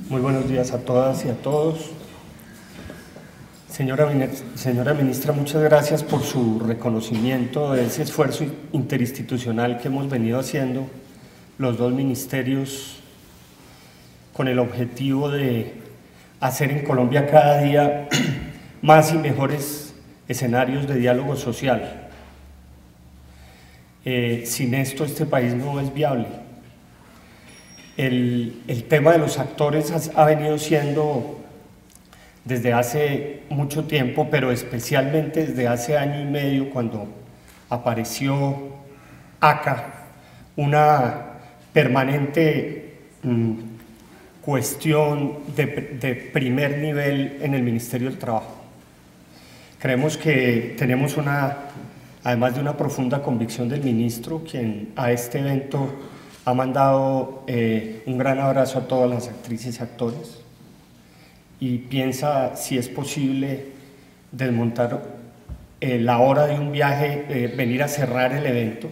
Muy buenos días a todas y a todos. Señora ministra, muchas gracias por su reconocimiento de ese esfuerzo interinstitucional que hemos venido haciendo los dos ministerios con el objetivo de hacer en Colombia cada día más y mejores escenarios de diálogo social. Sin esto este país no es viable. El tema de los actores ha venido siendo desde hace mucho tiempo, pero especialmente desde hace año y medio, cuando apareció ACA, una permanente cuestión de primer nivel en el Ministerio del Trabajo. Creemos que tenemos además de una profunda convicción del ministro, quien a este evento ha mandado un gran abrazo a todas las actrices y actores y piensa si es posible desmontar la hora de un viaje, venir a cerrar el evento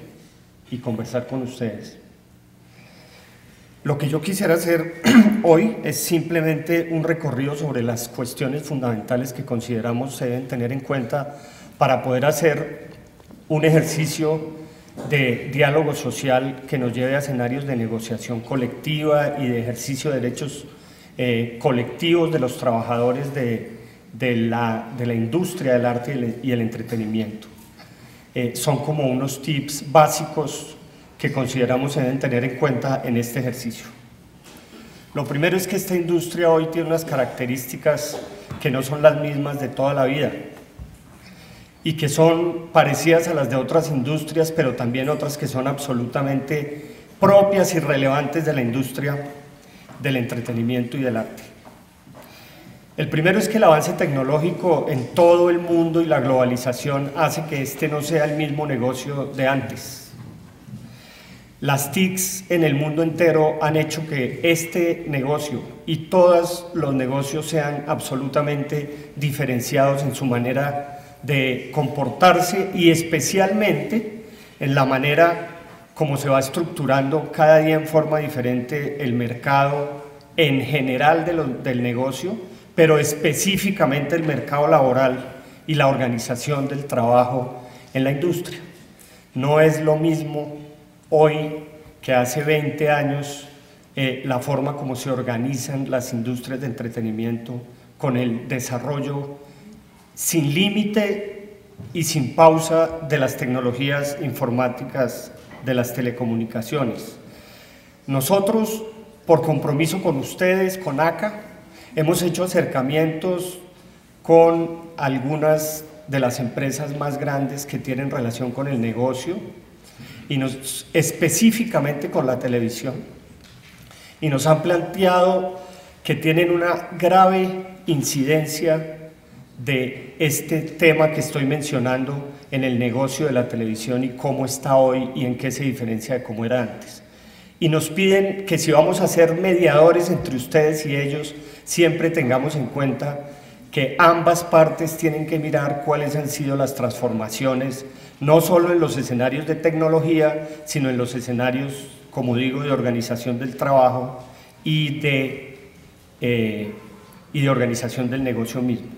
y conversar con ustedes. Lo que yo quisiera hacer hoy es simplemente un recorrido sobre las cuestiones fundamentales que consideramos se deben tener en cuenta para poder hacer un ejercicio de diálogo social que nos lleve a escenarios de negociación colectiva y de ejercicio de derechos colectivos de los trabajadores de la industria del arte y el entretenimiento. Son como unos tips básicos que consideramos se deben tener en cuenta en este ejercicio. Lo primero es que esta industria hoy tiene unas características que no son las mismas de toda la vida y que son parecidas a las de otras industrias, pero también otras que son absolutamente propias y relevantes de la industria del entretenimiento y del arte. El primero es que el avance tecnológico en todo el mundo y la globalización hace que este no sea el mismo negocio de antes. Las TICs en el mundo entero han hecho que este negocio y todos los negocios sean absolutamente diferenciados en su manera de comportarse y especialmente en la manera como se va estructurando cada día en forma diferente el mercado en general del negocio, pero específicamente el mercado laboral y la organización del trabajo en la industria. No es lo mismo hoy que hace 20 años la forma como se organizan las industrias de entretenimiento con el desarrollo sin límite y sin pausa de las tecnologías informáticas de las telecomunicaciones. Nosotros, por compromiso con ustedes, con ACA, hemos hecho acercamientos con algunas de las empresas más grandes que tienen relación con el negocio y específicamente con la televisión, y nos han planteado que tienen una grave incidencia de este tema que estoy mencionando en el negocio de la televisión y cómo está hoy y en qué se diferencia de cómo era antes. Y nos piden que si vamos a ser mediadores entre ustedes y ellos, siempre tengamos en cuenta que ambas partes tienen que mirar cuáles han sido las transformaciones, no solo en los escenarios de tecnología, sino en los escenarios, como digo, de organización del trabajo y de organización del negocio mismo.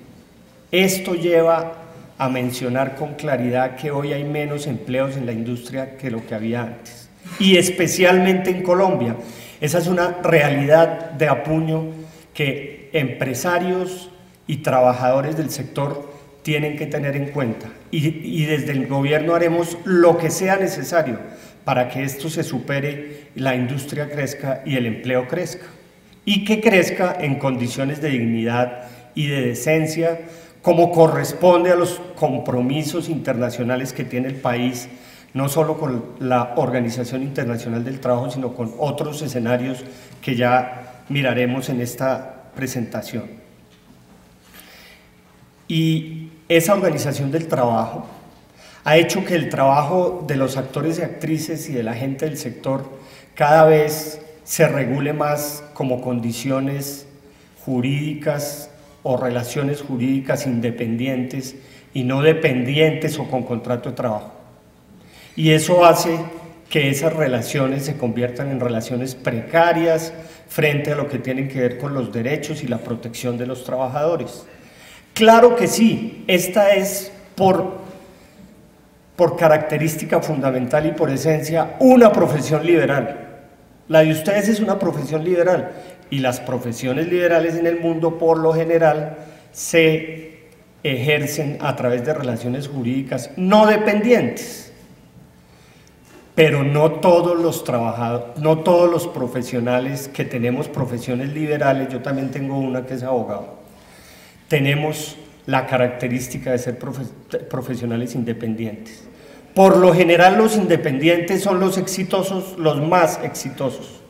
Esto lleva a mencionar con claridad que hoy hay menos empleos en la industria que lo que había antes, y especialmente en Colombia. Esa es una realidad de apuño que empresarios y trabajadores del sector tienen que tener en cuenta, y desde el gobierno haremos lo que sea necesario para que esto se supere, la industria crezca y el empleo crezca, y que crezca en condiciones de dignidad y de decencia, como corresponde a los compromisos internacionales que tiene el país, no solo con la Organización Internacional del Trabajo, sino con otros escenarios que ya miraremos en esta presentación. Y esa organización del trabajo ha hecho que el trabajo de los actores y actrices y de la gente del sector cada vez se regule más como condiciones jurídicas o relaciones jurídicas independientes y no dependientes o con contrato de trabajo. Y eso hace que esas relaciones se conviertan en relaciones precarias, frente a lo que tienen que ver con los derechos y la protección de los trabajadores. Claro que sí, esta es por característica fundamental y por esencia una profesión liberal. La de ustedes es una profesión liberal y las profesiones liberales en el mundo por lo general se ejercen a través de relaciones jurídicas no dependientes. Pero no todos los trabajadores, no todos los profesionales que tenemos profesiones liberales, yo también tengo una que es abogado, tenemos la característica de ser profesionales independientes. Por lo general los independientes son los exitosos, los más exitosos.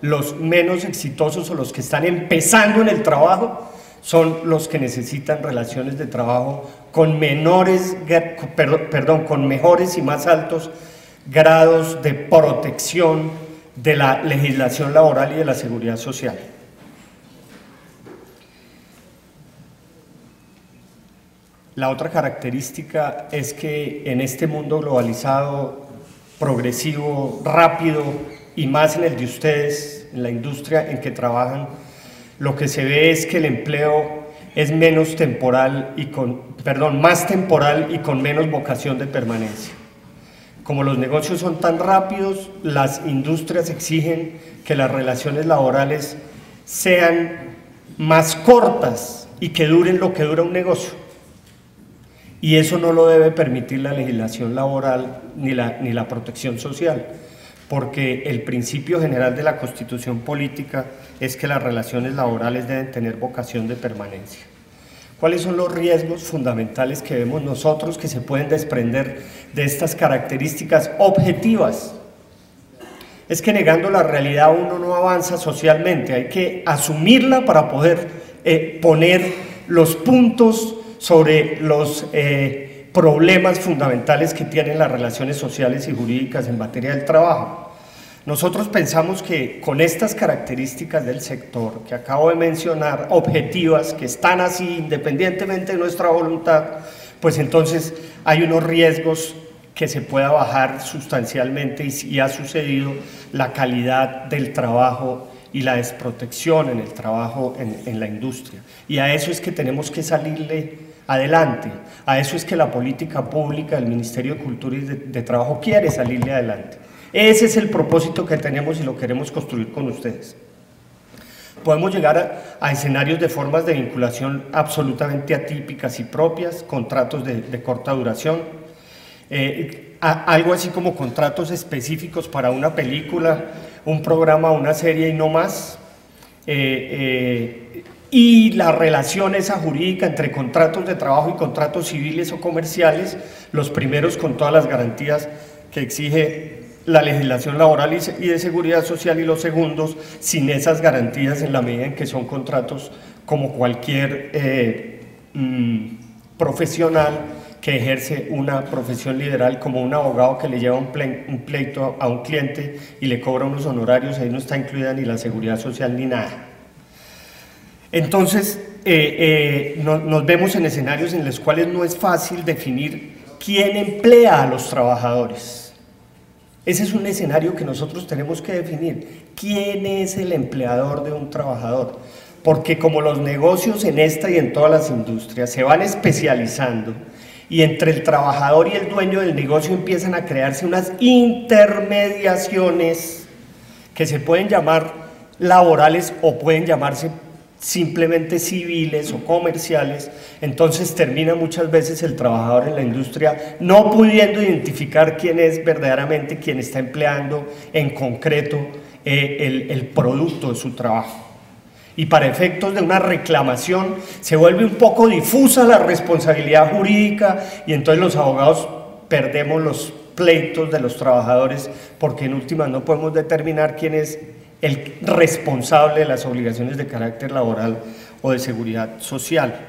Los menos exitosos o los que están empezando en el trabajo son los que necesitan relaciones de trabajo con con mejores y más altos grados de protección de la legislación laboral y de la seguridad social. La otra característica es que en este mundo globalizado, progresivo, rápido y más en el de ustedes, en la industria en que trabajan, lo que se ve es que el empleo es más temporal y con menos vocación de permanencia. Como los negocios son tan rápidos, las industrias exigen que las relaciones laborales sean más cortas y que duren lo que dura un negocio. Y eso no lo debe permitir la legislación laboral ni la protección social, porque el principio general de la Constitución política es que las relaciones laborales deben tener vocación de permanencia. ¿Cuáles son los riesgos fundamentales que vemos nosotros que se pueden desprender de estas características objetivas? Es que negando la realidad uno no avanza socialmente, hay que asumirla para poder poner los puntos sobre los problemas fundamentales que tienen las relaciones sociales y jurídicas en materia del trabajo. Nosotros pensamos que con estas características del sector que acabo de mencionar, objetivas, que están así independientemente de nuestra voluntad, pues entonces hay unos riesgos que se pueda bajar sustancialmente y ha sucedido la calidad del trabajo y la desprotección en el trabajo en la industria. Y a eso es que tenemos que salirle adelante, a eso es que la política pública del Ministerio de Cultura y de Trabajo quiere salirle adelante. Ese es el propósito que tenemos y lo queremos construir con ustedes. Podemos llegar a escenarios de formas de vinculación absolutamente atípicas y propias, contratos de corta duración, algo así como contratos específicos para una película, un programa, una serie y no más, y la relación esa jurídica entre contratos de trabajo y contratos civiles o comerciales, los primeros con todas las garantías que exige la legislación laboral y de seguridad social, y los segundos sin esas garantías en la medida en que son contratos como cualquier profesional que ejerce una profesión liberal, como un abogado que le lleva un pleito a un cliente y le cobra unos honorarios, ahí no está incluida ni la seguridad social ni nada. Entonces, nos vemos en escenarios en los cuales no es fácil definir quién emplea a los trabajadores. Ese es un escenario que nosotros tenemos que definir. ¿Quién es el empleador de un trabajador? Porque como los negocios en esta y en todas las industrias se van especializando y entre el trabajador y el dueño del negocio empiezan a crearse unas intermediaciones que se pueden llamar laborales o pueden llamarse simplemente civiles o comerciales, entonces termina muchas veces el trabajador en la industria no pudiendo identificar quién es verdaderamente quien está empleando en concreto el producto de su trabajo. Y para efectos de una reclamación se vuelve un poco difusa la responsabilidad jurídica y entonces los abogados perdemos los pleitos de los trabajadores porque en últimas no podemos determinar quién es el responsable de las obligaciones de carácter laboral o de seguridad social.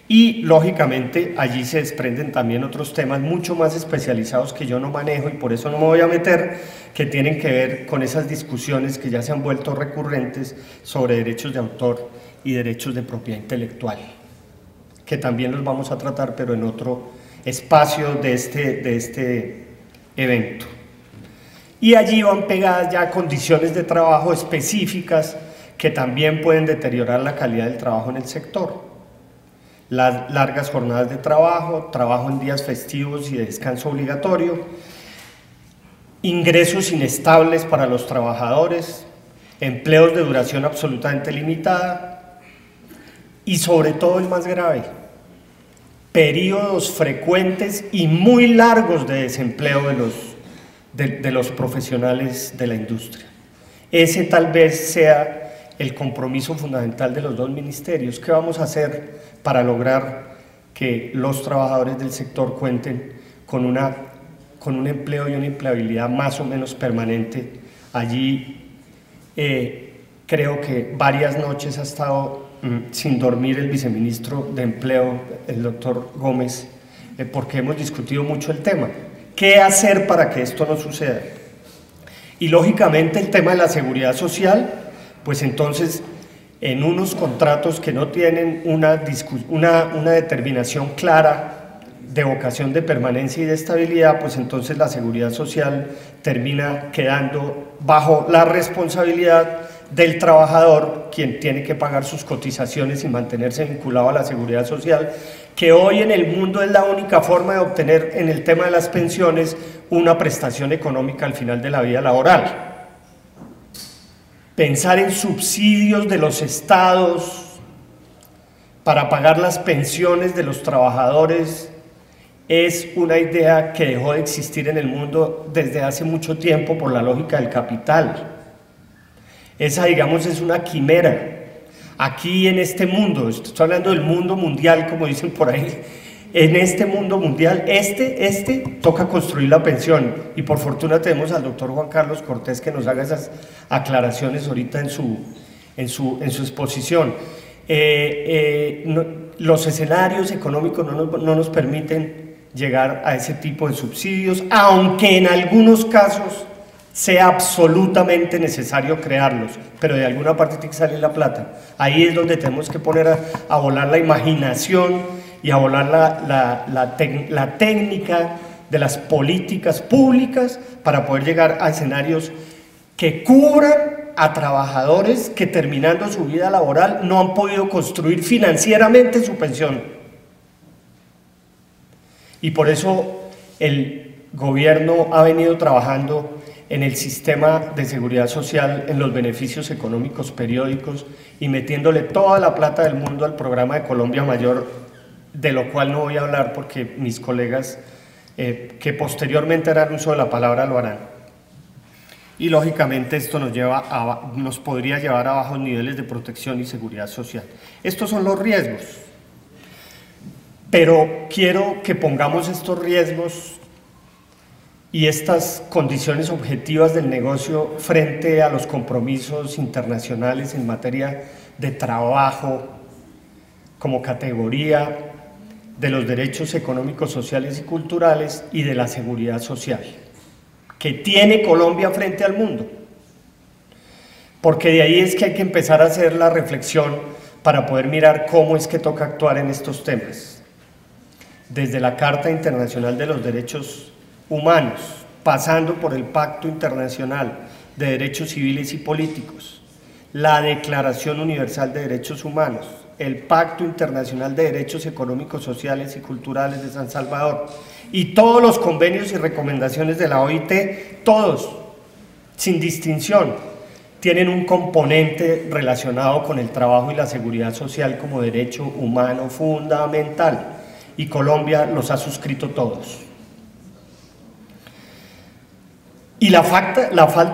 Y lógicamente allí se desprenden también otros temas mucho más especializados que yo no manejo y por eso no me voy a meter, que tienen que ver con esas discusiones que ya se han vuelto recurrentes sobre derechos de autor y derechos de propiedad intelectual, que también los vamos a tratar pero en otro espacio de este evento. y allí van pegadas ya condiciones de trabajo específicas que también pueden deteriorar la calidad del trabajo en el sector. Las largas jornadas de trabajo, trabajo en días festivos y de descanso obligatorio, ingresos inestables para los trabajadores, empleos de duración absolutamente limitada y sobre todo el más grave, periodos frecuentes y muy largos de desempleo de los profesionales de la industria. Ese tal vez sea el compromiso fundamental de los dos ministerios. ¿Qué vamos a hacer para lograr que los trabajadores del sector cuenten con un empleo y una empleabilidad más o menos permanente? Allí creo que varias noches ha estado sin dormir el viceministro de Empleo, el doctor Gómez, porque hemos discutido mucho el tema. ¿Qué hacer para que esto no suceda? Y lógicamente el tema de la seguridad social, pues entonces en unos contratos que no tienen una determinación clara de vocación de permanencia y de estabilidad, pues entonces la seguridad social termina quedando bajo la responsabilidad del trabajador, quien tiene que pagar sus cotizaciones y mantenerse vinculado a la seguridad social, que hoy en el mundo es la única forma de obtener en el tema de las pensiones una prestación económica al final de la vida laboral. Pensar en subsidios de los estados para pagar las pensiones de los trabajadores es una idea que dejó de existir en el mundo desde hace mucho tiempo por la lógica del capital. Esa, digamos, es una quimera. Aquí en este mundo, estoy hablando del mundo mundial, como dicen por ahí, en este mundo mundial, toca construir la pensión, y por fortuna tenemos al doctor Juan Carlos Cortés que nos haga esas aclaraciones ahorita en su exposición. Los escenarios económicos no nos permiten llegar a ese tipo de subsidios, aunque en algunos casos sea absolutamente necesario crearlos, pero de alguna parte tiene que salir la plata. Ahí es donde tenemos que poner a volar la imaginación y a volar la técnica de las políticas públicas para poder llegar a escenarios que cubran a trabajadores que terminando su vida laboral no han podido construir financieramente su pensión. Y por eso el gobierno ha venido trabajando en el sistema de seguridad social, en los beneficios económicos periódicos y metiéndole toda la plata del mundo al programa de Colombia Mayor, de lo cual no voy a hablar porque mis colegas que posteriormente harán uso de la palabra lo harán. Y lógicamente esto nos podría llevar a bajos niveles de protección y seguridad social. Estos son los riesgos, pero quiero que pongamos estos riesgos y estas condiciones objetivas del negocio frente a los compromisos internacionales en materia de trabajo como categoría de los derechos económicos, sociales y culturales y de la seguridad social que tiene Colombia frente al mundo, porque de ahí es que hay que empezar a hacer la reflexión para poder mirar cómo es que toca actuar en estos temas, desde la Carta Internacional de los Derechos Humanos, pasando por el Pacto Internacional de Derechos Civiles y Políticos, la Declaración Universal de Derechos Humanos, el Pacto Internacional de Derechos Económicos, Sociales y Culturales de San Salvador y todos los convenios y recomendaciones de la OIT, todos, sin distinción, tienen un componente relacionado con el trabajo y la seguridad social como derecho humano fundamental, y Colombia los ha suscrito todos. Y la falta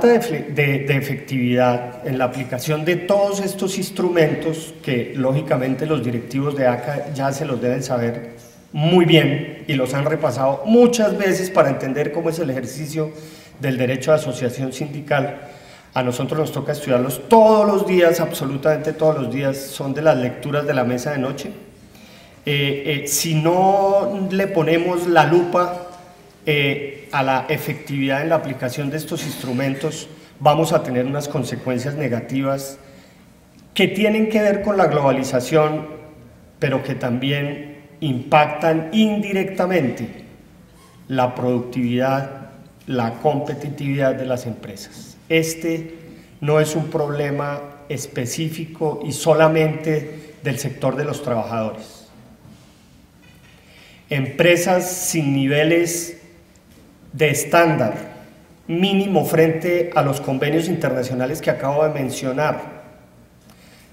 de efectividad en la aplicación de todos estos instrumentos, que lógicamente los directivos de ACA ya se los deben saber muy bien y los han repasado muchas veces para entender cómo es el ejercicio del derecho de asociación sindical, a nosotros nos toca estudiarlos todos los días, absolutamente todos los días, son de las lecturas de la mesa de noche. Si no le ponemos la lupa a la efectividad en la aplicación de estos instrumentos, vamos a tener unas consecuencias negativas que tienen que ver con la globalización, pero que también impactan indirectamente la productividad la competitividad de las empresas. Este no es un problema específico y solamente del sector de los trabajadores. Empresas sin niveles de estándar mínimo frente a los convenios internacionales que acabo de mencionar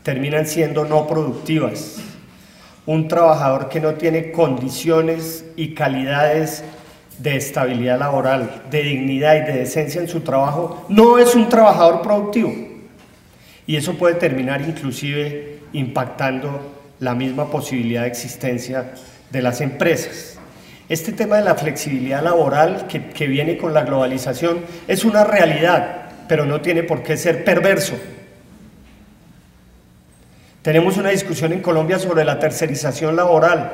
terminan siendo no productivas. Un trabajador que no tiene condiciones y calidades de estabilidad laboral, de dignidad y de decencia en su trabajo, no es un trabajador productivo. Y eso puede terminar inclusive impactando la misma posibilidad de existencia de las empresas. Este tema de la flexibilidad laboral que viene con la globalización es una realidad, pero no tiene por qué ser perverso. Tenemos una discusión en Colombia sobre la tercerización laboral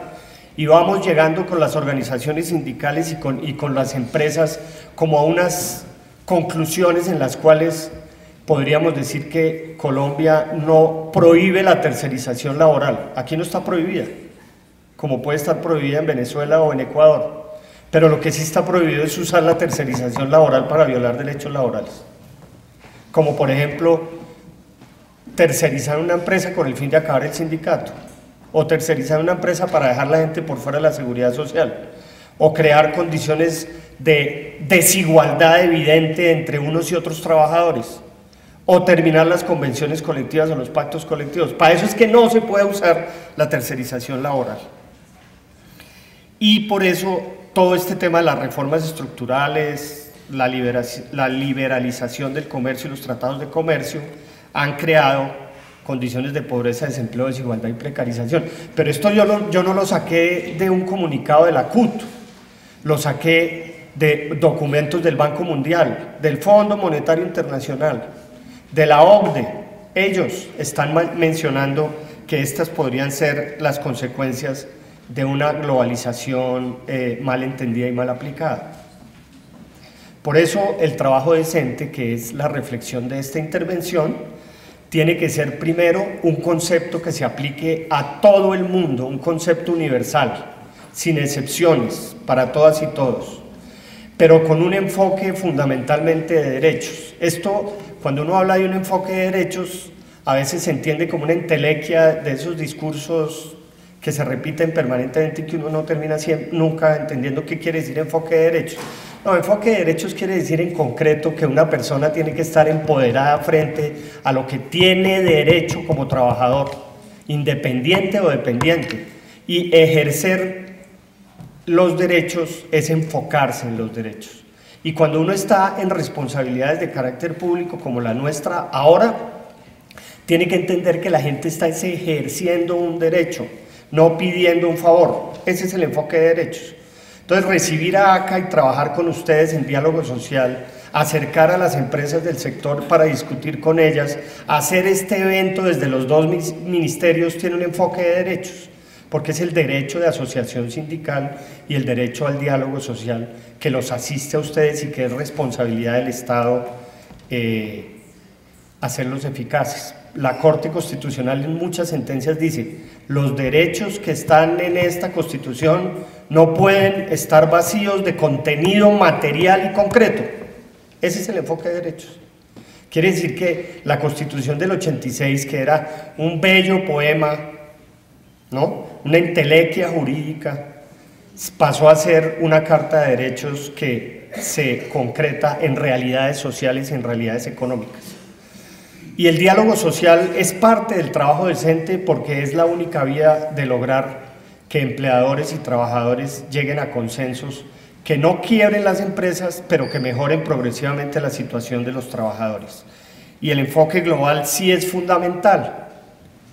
y vamos llegando con las organizaciones sindicales y con las empresas como a unas conclusiones en las cuales podríamos decir que Colombia no prohíbe la tercerización laboral. Aquí no está prohibida, como puede estar prohibida en Venezuela o en Ecuador, pero lo que sí está prohibido es usar la tercerización laboral para violar derechos laborales, como por ejemplo tercerizar una empresa con el fin de acabar el sindicato, o tercerizar una empresa para dejar a la gente por fuera de la seguridad social, o crear condiciones de desigualdad evidente entre unos y otros trabajadores, o terminar las convenciones colectivas o los pactos colectivos. Para eso es que no se puede usar la tercerización laboral. Y por eso todo este tema de las reformas estructurales, la liberalización del comercio y los tratados de comercio han creado condiciones de pobreza, desempleo, desigualdad y precarización. Pero esto yo no lo saqué de un comunicado de la CUT, lo saqué de documentos del Banco Mundial, del Fondo Monetario Internacional, de la OCDE. Ellos están mencionando que estas podrían ser las consecuencias de una globalización mal entendida y mal aplicada. Por eso el trabajo decente, que es la reflexión de esta intervención, tiene que ser primero un concepto que se aplique a todo el mundo, un concepto universal, sin excepciones, para todas y todos, pero con un enfoque fundamentalmente de derechos. Esto, cuando uno habla de un enfoque de derechos, a veces se entiende como una entelequia de esos discursos que se repiten permanentemente y que uno no termina nunca entendiendo qué quiere decir enfoque de derechos. No, enfoque de derechos quiere decir en concreto que una persona tiene que estar empoderada frente a lo que tiene derecho como trabajador, independiente o dependiente, y ejercer los derechos es enfocarse en los derechos. Y cuando uno está en responsabilidades de carácter público como la nuestra ahora, tiene que entender que la gente está ejerciendo un derecho, no pidiendo un favor. Ese es el enfoque de derechos. Entonces, recibir a ACA y trabajar con ustedes en diálogo social, acercar a las empresas del sector para discutir con ellas, hacer este evento desde los dos ministerios tiene un enfoque de derechos, porque es el derecho de asociación sindical y el derecho al diálogo social que los asiste a ustedes y que es responsabilidad del Estado hacerlos eficaces. La Corte Constitucional en muchas sentencias dice: los derechos que están en esta Constitución no pueden estar vacíos de contenido material y concreto. Ese es el enfoque de derechos. Quiere decir que la Constitución del 86, que era un bello poema, ¿no?, una entelequia jurídica, pasó a ser una carta de derechos que se concreta en realidades sociales y en realidades económicas. Y el diálogo social es parte del trabajo decente porque es la única vía de lograr que empleadores y trabajadores lleguen a consensos que no quiebren las empresas, pero que mejoren progresivamente la situación de los trabajadores. Y el enfoque global sí es fundamental,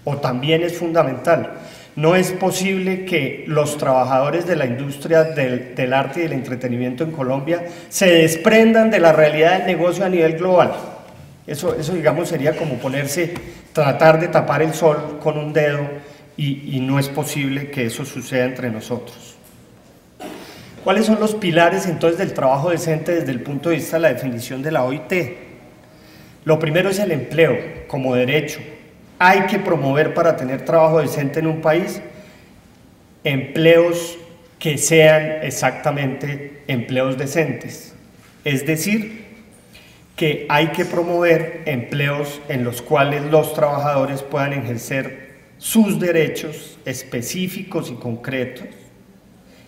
o también es fundamental. No es posible que los trabajadores de la industria del arte y del entretenimiento en Colombia se desprendan de la realidad del negocio a nivel global. Eso digamos, sería como tratar de tapar el sol con un dedo y no es posible que eso suceda entre nosotros. ¿Cuáles son los pilares entonces del trabajo decente desde el punto de vista de la definición de la OIT? Lo primero es el empleo como derecho. Hay que promover para tener trabajo decente en un país empleos que sean exactamente empleos decentes. es decir, que hay que promover empleos en los cuales los trabajadores puedan ejercer sus derechos específicos y concretos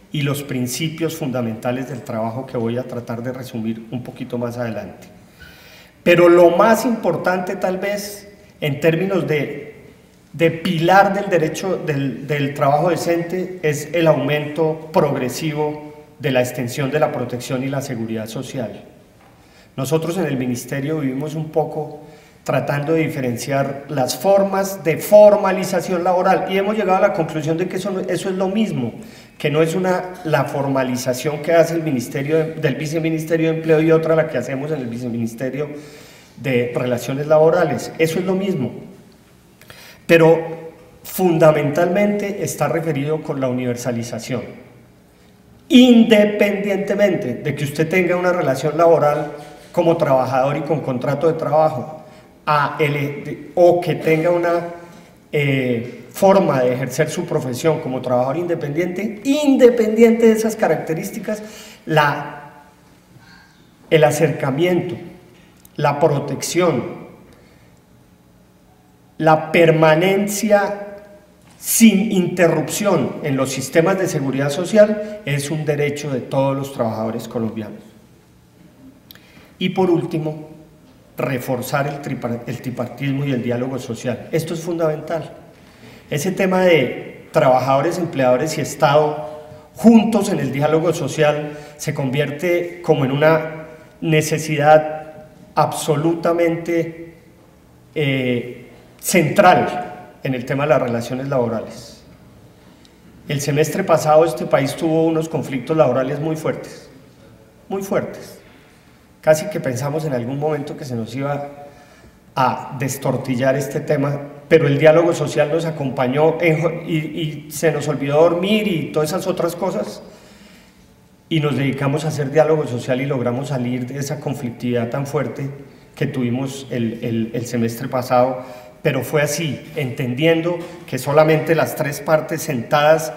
y los principios fundamentales del trabajo que voy a tratar de resumir un poquito más adelante. Pero lo más importante tal vez en términos de pilar del derecho del trabajo decente es el aumento progresivo de la extensión de la protección y la seguridad social. Nosotros en el Ministerio vivimos un poco tratando de diferenciar las formas de formalización laboral y hemos llegado a la conclusión de que eso es lo mismo, que no es la formalización que hace el del Viceministerio de Empleo y otra la que hacemos en el Viceministerio de Relaciones Laborales, eso es lo mismo, pero fundamentalmente está referido con la universalización, independientemente de que usted tenga una relación laboral como trabajador y con contrato de trabajo, o que tenga una forma de ejercer su profesión como trabajador independiente, independiente de esas características, el acercamiento, la protección, la permanencia sin interrupción en los sistemas de seguridad social es un derecho de todos los trabajadores colombianos. Y por último, reforzar el tripartismo y el diálogo social. Esto es fundamental. Ese tema de trabajadores, empleadores y Estado juntos en el diálogo social se convierte como en una necesidad absolutamente central en el tema de las relaciones laborales. El semestre pasado este país tuvo unos conflictos laborales muy fuertes, muy fuertes. Casi que pensamos en algún momento que se nos iba a destortillar este tema, pero el diálogo social nos acompañó y se nos olvidó dormir y todas esas otras cosas y nos dedicamos a hacer diálogo social y logramos salir de esa conflictividad tan fuerte que tuvimos el semestre pasado, pero fue así, entendiendo que solamente las tres partes sentadas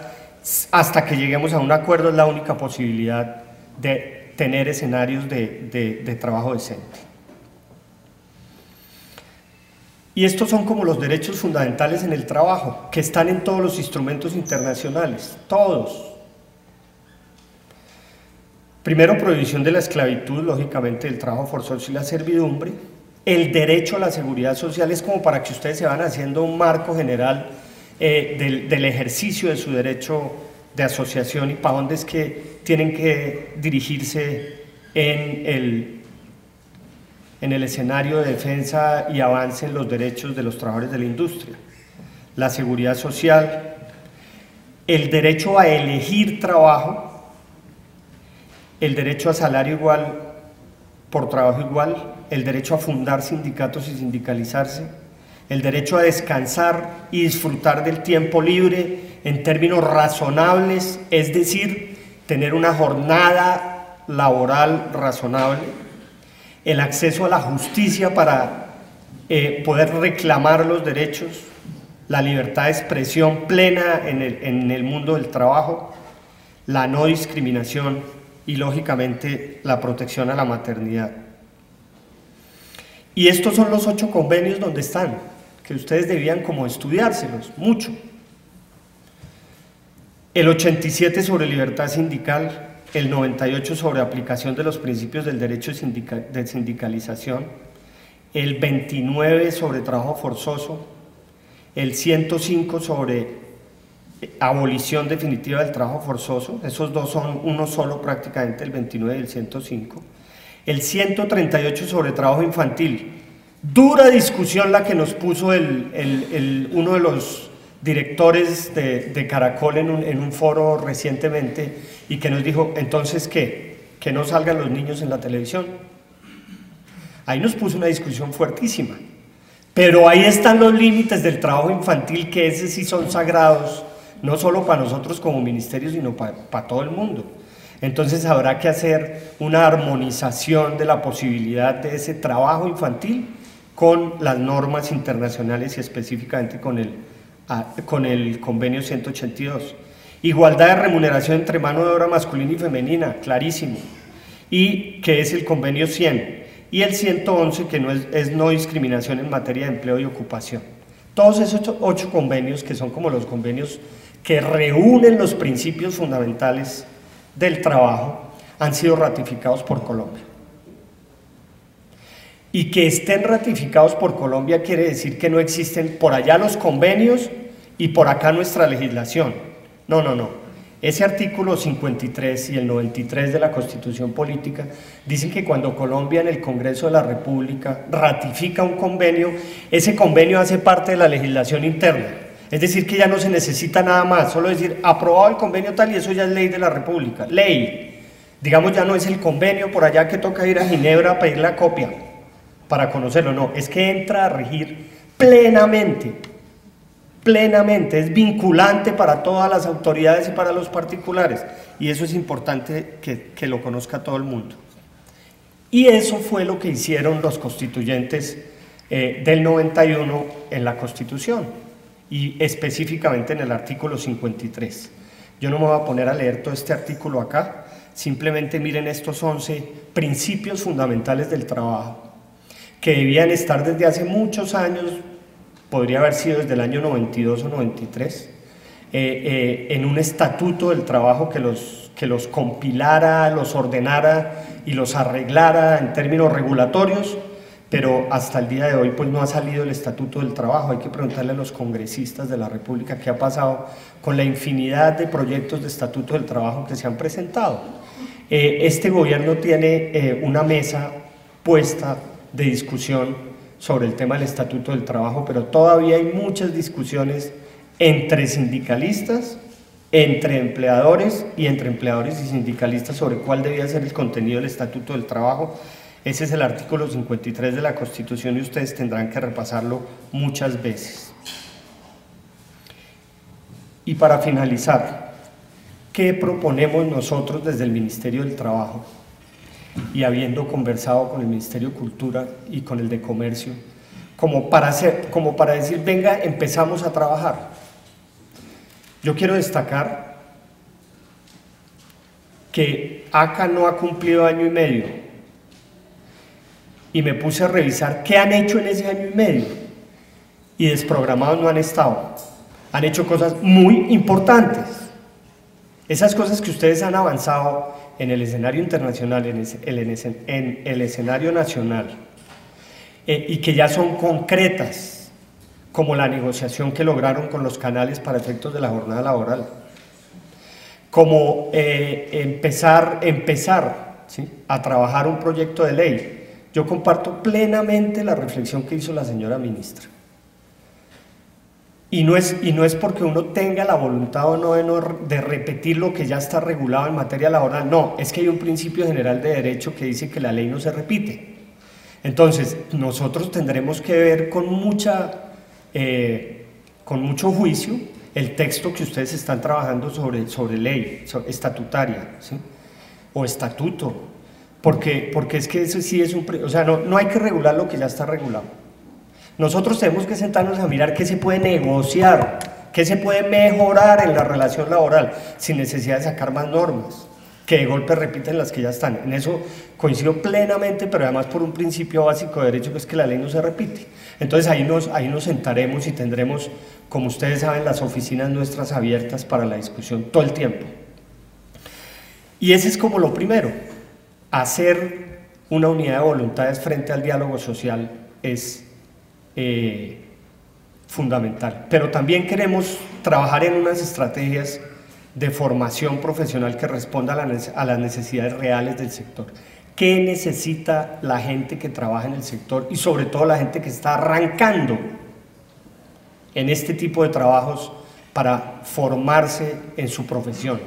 hasta que lleguemos a un acuerdo es la única posibilidad de tener escenarios de trabajo decente. Y estos son como los derechos fundamentales en el trabajo, que están en todos los instrumentos internacionales, todos. Primero, prohibición de la esclavitud, lógicamente del trabajo forzoso y la servidumbre. El derecho a la seguridad social es como para que ustedes se van haciendo un marco general del ejercicio de su derecho de asociación y para dónde es que tienen que dirigirse en el escenario de defensa y avance en los derechos de los trabajadores de la industria. La seguridad social, el derecho a elegir trabajo, el derecho a salario igual por trabajo igual, el derecho a fundar sindicatos y sindicalizarse, el derecho a descansar y disfrutar del tiempo libre en términos razonables, es decir, tener una jornada laboral razonable, el acceso a la justicia para poder reclamar los derechos, la libertad de expresión plena en el mundo del trabajo, la no discriminación y lógicamente la protección a la maternidad. Y estos son los 8 convenios donde están, que ustedes debían como estudiárselos, mucho. El 87 sobre libertad sindical, el 98 sobre aplicación de los principios del derecho de sindicalización, el 29 sobre trabajo forzoso, el 105 sobre abolición definitiva del trabajo forzoso, esos dos son uno solo prácticamente, el 29 y el 105, el 138 sobre trabajo infantil, dura discusión la que nos puso uno de los directores de Caracol en un foro recientemente y que nos dijo, entonces ¿qué? Que no salgan los niños en la televisión. Ahí nos puso una discusión fuertísima, pero ahí están los límites del trabajo infantil, que ese sí son sagrados, no solo para nosotros como ministerio, sino para todo el mundo. Entonces habrá que hacer una armonización de la posibilidad de ese trabajo infantil con las normas internacionales y específicamente con el convenio 182. Igualdad de remuneración entre mano de obra masculina y femenina, clarísimo. y que es el convenio 100, y el 111, que es no discriminación en materia de empleo y ocupación. Todos esos 8 convenios, que son como los convenios que reúnen los principios fundamentales del trabajo, han sido ratificados por Colombia. Y que estén ratificados por Colombia quiere decir que no existen por allá los convenios y por acá nuestra legislación. No, no, no. Ese artículo 53 y el 93 de la Constitución Política dicen que cuando Colombia en el Congreso de la República ratifica un convenio, ese convenio hace parte de la legislación interna. Es decir, que ya no se necesita nada más, solo decir aprobado el convenio tal y eso ya es ley de la República. Ley. Digamos, ya no es el convenio por allá que toca ir a Ginebra a pedir la copia para conocerlo, no, es que entra a regir plenamente, es vinculante para todas las autoridades y para los particulares, y eso es importante que lo conozca todo el mundo. Y eso fue lo que hicieron los constituyentes del 91 en la Constitución, y específicamente en el artículo 53. Yo no me voy a poner a leer todo este artículo acá, simplemente miren estos 11 principios fundamentales del trabajo, que debían estar desde hace muchos años, podría haber sido desde el año 92 o 93, en un estatuto del trabajo que los compilara, los ordenara y los arreglara en términos regulatorios, pero hasta el día de hoy pues no ha salido el estatuto del trabajo. Hay que preguntarle a los congresistas de la República qué ha pasado con la infinidad de proyectos de estatuto del trabajo que se han presentado. Este gobierno tiene una mesa puesta de discusión sobre el tema del Estatuto del Trabajo, pero todavía hay muchas discusiones entre sindicalistas, entre empleadores y entre empleadores y sindicalistas sobre cuál debía ser el contenido del Estatuto del Trabajo. Ese es el artículo 53 de la Constitución y ustedes tendrán que repasarlo muchas veces. Y para finalizar, ¿qué proponemos nosotros desde el Ministerio del Trabajo? Y habiendo conversado con el Ministerio de Cultura y con el de Comercio, como para decir, venga, empezamos a trabajar. Yo quiero destacar que ACA no ha cumplido año y medio, y me puse a revisar qué han hecho en ese año y medio, y desprogramados no han estado. Han hecho cosas muy importantes. Esas cosas que ustedes han avanzado en el escenario internacional, en el escenario nacional, y que ya son concretas, como la negociación que lograron con los canales para efectos de la jornada laboral, como empezar ¿sí?, a trabajar un proyecto de ley. Yo comparto plenamente la reflexión que hizo la señora ministra. Y no es porque uno tenga la voluntad o no de repetir lo que ya está regulado en materia laboral, no, es que hay un principio general de derecho que dice que la ley no se repite. Entonces, nosotros tendremos que ver con mucho juicio el texto que ustedes están trabajando sobre ley estatutaria, ¿sí?, o estatuto, porque es que eso sí es o sea, no hay que regular lo que ya está regulado. Nosotros tenemos que sentarnos a mirar qué se puede negociar, qué se puede mejorar en la relación laboral, sin necesidad de sacar más normas, que de golpe repiten las que ya están. En eso coincido plenamente, pero además por un principio básico de derecho, que es que la ley no se repite. Entonces ahí nos sentaremos y tendremos, como ustedes saben, las oficinas nuestras abiertas para la discusión todo el tiempo. Y ese es como lo primero, hacer una unidad de voluntades frente al diálogo social es fundamental, pero también queremos trabajar en unas estrategias de formación profesional que responda a las necesidades reales del sector. ¿Qué necesita la gente que trabaja en el sector y sobre todo la gente que está arrancando en este tipo de trabajos para formarse en su profesión?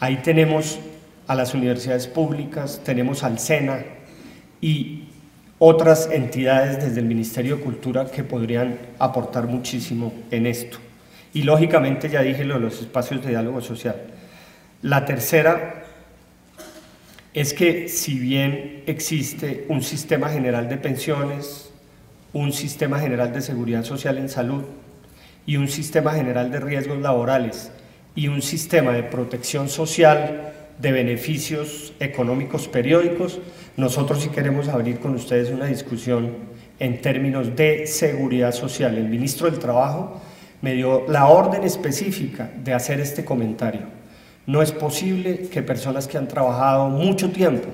Ahí tenemos a las universidades públicas, tenemos al SENA y otras entidades desde el Ministerio de Cultura que podrían aportar muchísimo en esto. Y lógicamente ya dije lo de los espacios de diálogo social. La tercera es que si bien existe un sistema general de pensiones, un sistema general de seguridad social en salud y un sistema general de riesgos laborales y un sistema de protección social de beneficios económicos periódicos. Nosotros sí queremos abrir con ustedes una discusión en términos de seguridad social. El ministro del Trabajo me dio la orden específica de hacer este comentario. No es posible que personas que han trabajado mucho tiempo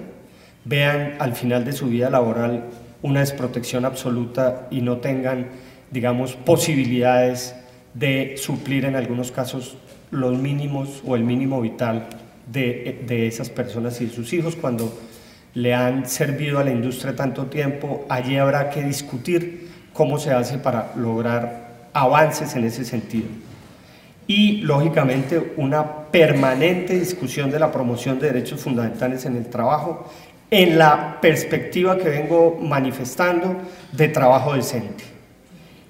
vean al final de su vida laboral una desprotección absoluta y no tengan, digamos, posibilidades de suplir en algunos casos los mínimos o el mínimo vital de esas personas y de sus hijos. Cuando le han servido a la industria tanto tiempo, allí habrá que discutir cómo se hace para lograr avances en ese sentido. Y, lógicamente, una permanente discusión de la promoción de derechos fundamentales en el trabajo, en la perspectiva que vengo manifestando de trabajo decente.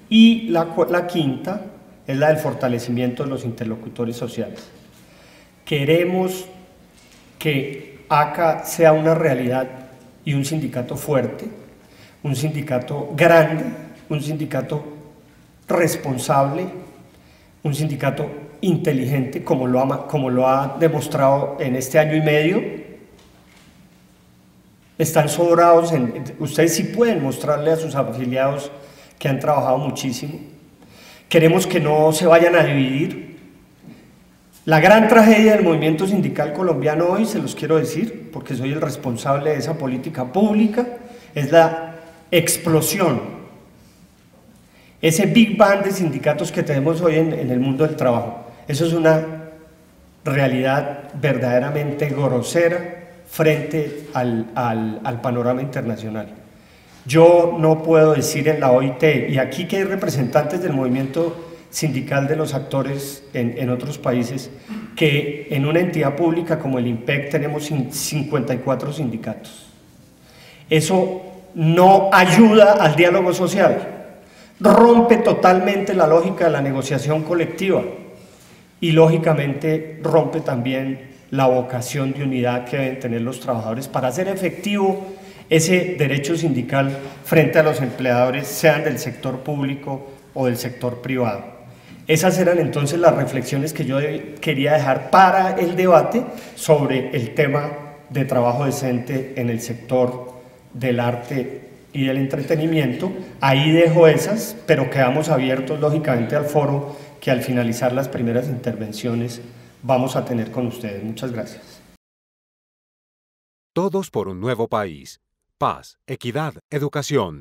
Y la quinta es la del fortalecimiento de los interlocutores sociales. Queremos que ACA sea una realidad y un sindicato fuerte, un sindicato grande, un sindicato responsable, un sindicato inteligente, como lo ha demostrado en este año y medio. Están sobrados, ustedes sí pueden mostrarle a sus afiliados que han trabajado muchísimo. Queremos que no se vayan a dividir. La gran tragedia del movimiento sindical colombiano hoy, se los quiero decir, porque soy el responsable de esa política pública, es la explosión, ese Big Bang de sindicatos que tenemos hoy en el mundo del trabajo. Eso es una realidad verdaderamente grosera frente al panorama internacional. Yo no puedo decir en la OIT, y aquí que hay representantes del movimiento sindical de los actores en otros países, que en una entidad pública como el IMPEC tenemos 54 sindicatos. Eso no ayuda al diálogo social, rompe totalmente la lógica de la negociación colectiva y lógicamente rompe también la vocación de unidad que deben tener los trabajadores para hacer efectivo ese derecho sindical frente a los empleadores, sean del sector público o del sector privado. Esas eran entonces las reflexiones que yo quería dejar para el debate sobre el tema de trabajo decente en el sector del arte y del entretenimiento. Ahí dejo esas, pero quedamos abiertos lógicamente al foro que al finalizar las primeras intervenciones vamos a tener con ustedes. Muchas gracias. Todos por un nuevo país. Paz, equidad, educación.